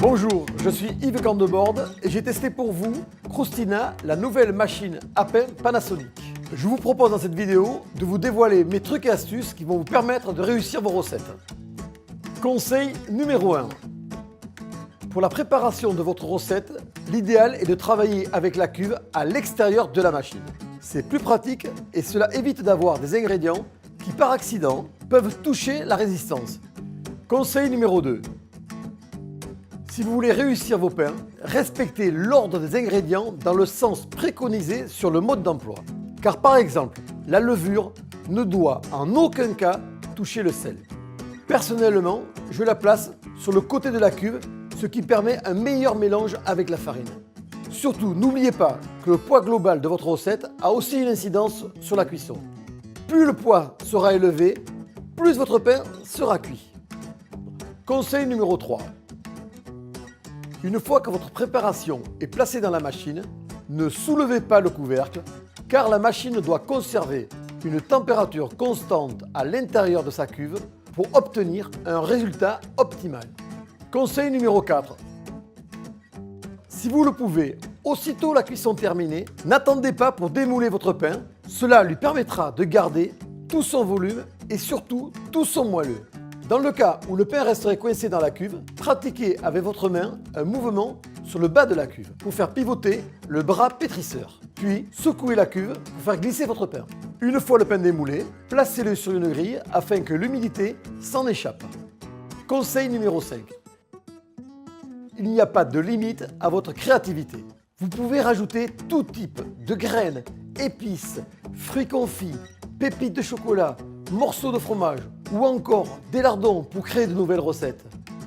Bonjour, je suis Yves Candebord et j'ai testé pour vous Crustina, la nouvelle machine à pain Panasonic. Je vous propose dans cette vidéo de vous dévoiler mes trucs et astuces qui vont vous permettre de réussir vos recettes. Conseil numéro 1. Pour la préparation de votre recette, l'idéal est de travailler avec la cuve à l'extérieur de la machine. C'est plus pratique et cela évite d'avoir des ingrédients qui par accident peuvent toucher la résistance. Conseil numéro 2. Si vous voulez réussir vos pains, respectez l'ordre des ingrédients dans le sens préconisé sur le mode d'emploi. Car par exemple, la levure ne doit en aucun cas toucher le sel. Personnellement, je la place sur le côté de la cuve, ce qui permet un meilleur mélange avec la farine. Surtout, n'oubliez pas que le poids global de votre recette a aussi une incidence sur la cuisson. Plus le poids sera élevé, plus votre pain sera cuit. Conseil numéro 3. Une fois que votre préparation est placée dans la machine, ne soulevez pas le couvercle car la machine doit conserver une température constante à l'intérieur de sa cuve pour obtenir un résultat optimal. Conseil numéro 4. Si vous le pouvez, aussitôt la cuisson terminée, n'attendez pas pour démouler votre pain. Cela lui permettra de garder tout son volume et surtout tout son moelleux. Dans le cas où le pain resterait coincé dans la cuve, pratiquez avec votre main un mouvement sur le bas de la cuve pour faire pivoter le bras pétrisseur. Puis secouez la cuve pour faire glisser votre pain. Une fois le pain démoulé, placez-le sur une grille afin que l'humidité s'en échappe. Conseil numéro 5. Il n'y a pas de limite à votre créativité. Vous pouvez rajouter tout type de graines, épices, fruits confits, pépites de chocolat, morceaux de fromage ou encore des lardons pour créer de nouvelles recettes.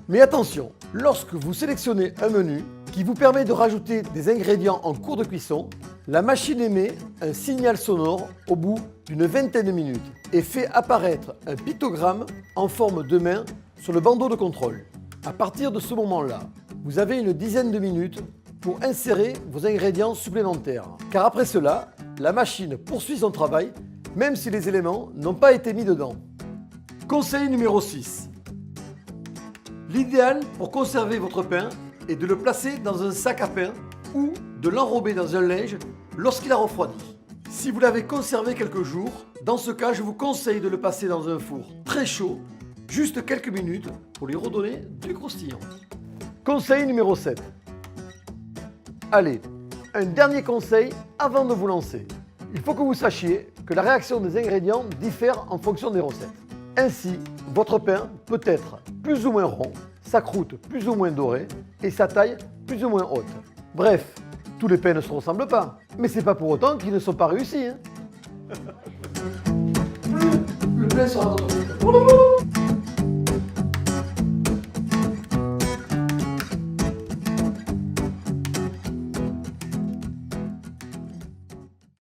Mais attention, lorsque vous sélectionnez un menu qui vous permet de rajouter des ingrédients en cours de cuisson, la machine émet un signal sonore au bout d'une vingtaine de minutes et fait apparaître un pictogramme en forme de main sur le bandeau de contrôle. À partir de ce moment-là, vous avez une dizaine de minutes pour insérer vos ingrédients supplémentaires. Car après cela, la machine poursuit son travail même si les éléments n'ont pas été mis dedans. Conseil numéro 6. L'idéal pour conserver votre pain est de le placer dans un sac à pain ou de l'enrober dans un linge lorsqu'il a refroidi. Si vous l'avez conservé quelques jours, dans ce cas, je vous conseille de le passer dans un four très chaud, juste quelques minutes pour lui redonner du croustillant. Conseil numéro 7. Allez, un dernier conseil avant de vous lancer. Il faut que vous sachiez que la réaction des ingrédients diffère en fonction des recettes. Ainsi, votre pain peut être plus ou moins rond, sa croûte plus ou moins dorée et sa taille plus ou moins haute. Bref, tous les pains ne se ressemblent pas, mais c'est pas pour autant qu'ils ne sont pas réussis. Plus le pain sera